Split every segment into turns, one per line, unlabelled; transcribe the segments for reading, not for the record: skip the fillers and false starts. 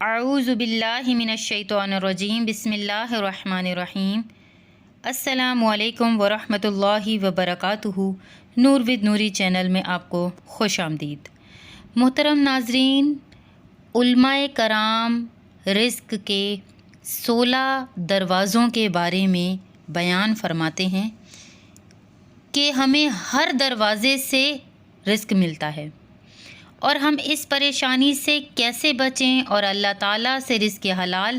اعوذ باللہ من الشیطان الرجیم بسم اللہ الرحمن الرحیم السلام علیکم ورحمۃ اللہ وبرکاتہ۔ نور ود نوری چینل میں آپ کو خوش آمدید۔ محترم ناظرین، علماء کرام رزق کے 16 دروازوں کے بارے میں بیان فرماتے ہیں کہ ہمیں ہر دروازے سے رزق ملتا ہے اور ہم اس پریشانی سے کیسے بچیں اور اللہ تعالیٰ سے رزق حلال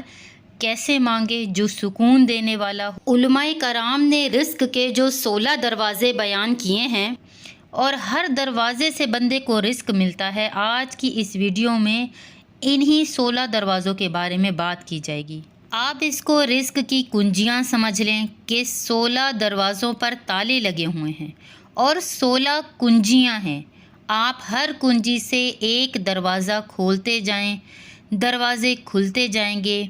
کیسے مانگے جو سکون دینے والا ہو۔ علماء کرام نے رزق کے جو 16 دروازے بیان کیے ہیں اور ہر دروازے سے بندے کو رزق ملتا ہے، آج کی اس ویڈیو میں انہی 16 دروازوں کے بارے میں بات کی جائے گی۔ آپ اس کو رزق کی کنجیاں سمجھ لیں کہ 16 دروازوں پر تالے لگے ہوئے ہیں اور 16 کنجیاں ہیں۔ آپ ہر کنجی سے ایک دروازہ کھولتے جائیں، دروازے کھلتے جائیں گے۔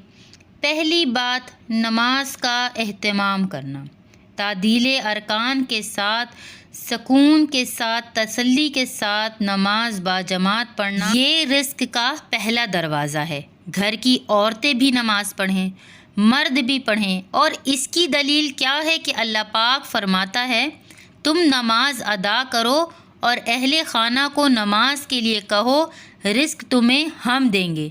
پہلی بات، نماز کا اہتمام کرنا، تعدیل ارکان کے ساتھ، سکون کے ساتھ، تسلی کے ساتھ نماز باجماعت پڑھنا، یہ رزق کا پہلا دروازہ ہے۔ گھر کی عورتیں بھی نماز پڑھیں، مرد بھی پڑھیں، اور اس کی دلیل کیا ہے کہ اللہ پاک فرماتا ہے تم نماز ادا کرو اور اہل خانہ کو نماز کے لیے کہو، رزق تمہیں ہم دیں گے۔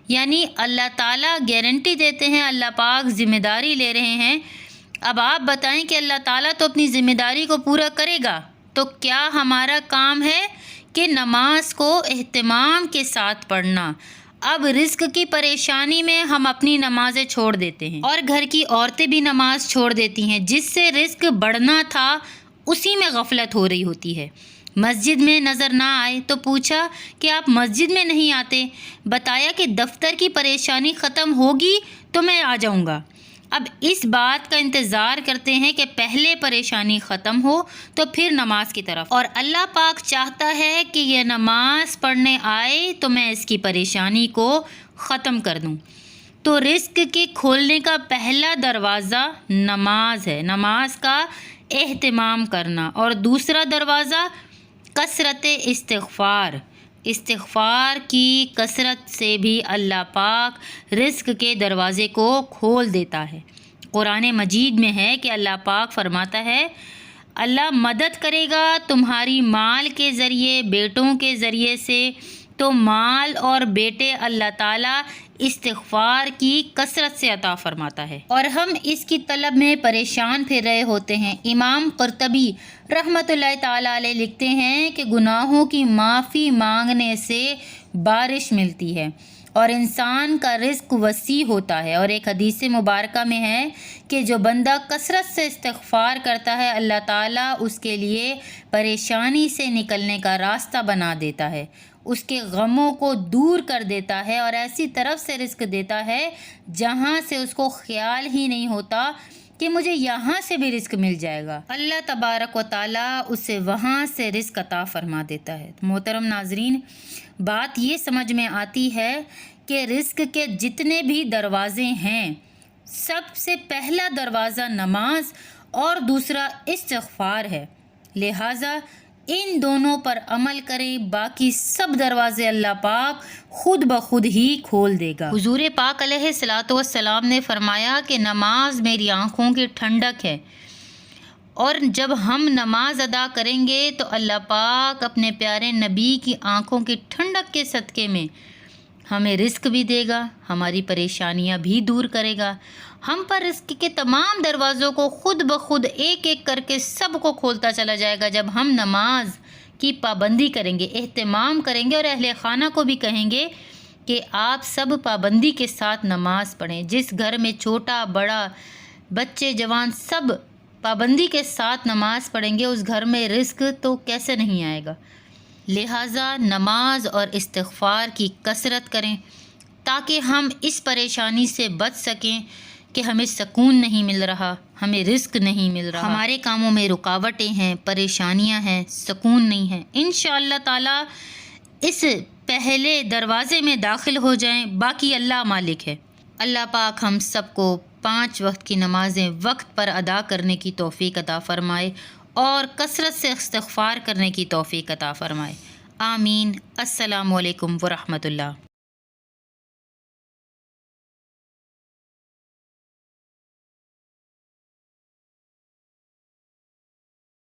یعنی اللہ تعالیٰ گارنٹی دیتے ہیں، اللہ پاک ذمہ داری لے رہے ہیں۔ اب آپ بتائیں کہ اللہ تعالیٰ تو اپنی ذمہ داری کو پورا کرے گا، تو کیا ہمارا کام ہے کہ نماز کو اہتمام کے ساتھ پڑھنا۔ اب رزق کی پریشانی میں ہم اپنی نمازیں چھوڑ دیتے ہیں اور گھر کی عورتیں بھی نماز چھوڑ دیتی ہیں، جس سے رزق بڑھنا تھا اسی میں غفلت ہو رہی ہوتی ہے۔ مسجد میں نظر نہ آئے تو پوچھا کہ آپ مسجد میں نہیں آتے، بتایا کہ دفتر کی پریشانی ختم ہوگی تو میں آ جاؤں گا۔ اب اس بات کا انتظار کرتے ہیں کہ پہلے پریشانی ختم ہو تو پھر نماز کی طرف، اور اللہ پاک چاہتا ہے کہ یہ نماز پڑھنے آئے تو میں اس کی پریشانی کو ختم کر دوں۔ تو رزق کے کھولنے کا پہلا دروازہ نماز ہے، نماز کا اہتمام کرنا۔ اور دوسرا دروازہ کثرت استغفار، استغفار کی کثرت سے بھی اللہ پاک رزق کے دروازے کو کھول دیتا ہے۔ قرآن مجید میں ہے کہ اللہ پاک فرماتا ہے اللہ مدد کرے گا تمہاری مال کے ذریعے، بیٹوں کے ذریعے سے۔ تو مال اور بیٹے اللہ تعالیٰ استغفار کی کثرت سے عطا فرماتا ہے اور ہم اس کی طلب میں پریشان پھر رہے ہوتے ہیں۔ امام قرطبی رحمۃ اللہ تعالیٰ علیہ لکھتے ہیں کہ گناہوں کی معافی مانگنے سے بارش ملتی ہے اور انسان کا رزق وسیع ہوتا ہے۔ اور ایک حدیث مبارکہ میں ہے کہ جو بندہ کثرت سے استغفار کرتا ہے، اللہ تعالیٰ اس کے لیے پریشانی سے نکلنے کا راستہ بنا دیتا ہے، اس کے غموں کو دور کر دیتا ہے اور ایسی طرف سے رزق دیتا ہے جہاں سے اس کو خیال ہی نہیں ہوتا کہ مجھے یہاں سے بھی رزق مل جائے گا۔ اللہ تبارک و تعالیٰ اسے وہاں سے رزق عطا فرما دیتا ہے۔ محترم ناظرین، بات یہ سمجھ میں آتی ہے کہ رزق کے جتنے بھی دروازے ہیں، سب سے پہلا دروازہ نماز اور دوسرا استغفار ہے، لہٰذا ان دونوں پر عمل کریں، باقی سب دروازے اللہ پاک خود بخود ہی کھول دے گا۔ حضور پاک علیہ الصلوۃ والسلام نے فرمایا کہ نماز میری آنکھوں کی ٹھنڈک ہے، اور جب ہم نماز ادا کریں گے تو اللہ پاک اپنے پیارے نبی کی آنکھوں کی ٹھنڈک کے صدقے میں ہمیں رزق بھی دے گا، ہماری پریشانیاں بھی دور کرے گا، ہم پر رزق کے تمام دروازوں کو خود بخود ایک ایک کر کے سب کو کھولتا چلا جائے گا جب ہم نماز کی پابندی کریں گے، اہتمام کریں گے، اور اہل خانہ کو بھی کہیں گے کہ آپ سب پابندی کے ساتھ نماز پڑھیں۔ جس گھر میں چھوٹا بڑا بچے جوان سب پابندی کے ساتھ نماز پڑھیں گے، اس گھر میں رزق تو کیسے نہیں آئے گا۔ لہٰذا نماز اور استغفار کی کثرت کریں تاکہ ہم اس پریشانی سے بچ سکیں کہ ہمیں سکون نہیں مل رہا، ہمیں رزق نہیں مل رہا، ہمارے کاموں میں رکاوٹیں ہیں، پریشانیاں ہیں، سکون نہیں ہے۔ انشاءاللہ تعالیٰ اس پہلے دروازے میں داخل ہو جائیں، باقی اللہ مالک ہے۔ اللہ پاک ہم سب کو 5 وقت کی نمازیں وقت پر ادا کرنے کی توفیق عطا فرمائے اور کثرت سے استغفار کرنے کی توفیق عطا فرمائے۔ آمین۔ السلام علیکم ورحمۃ اللہ۔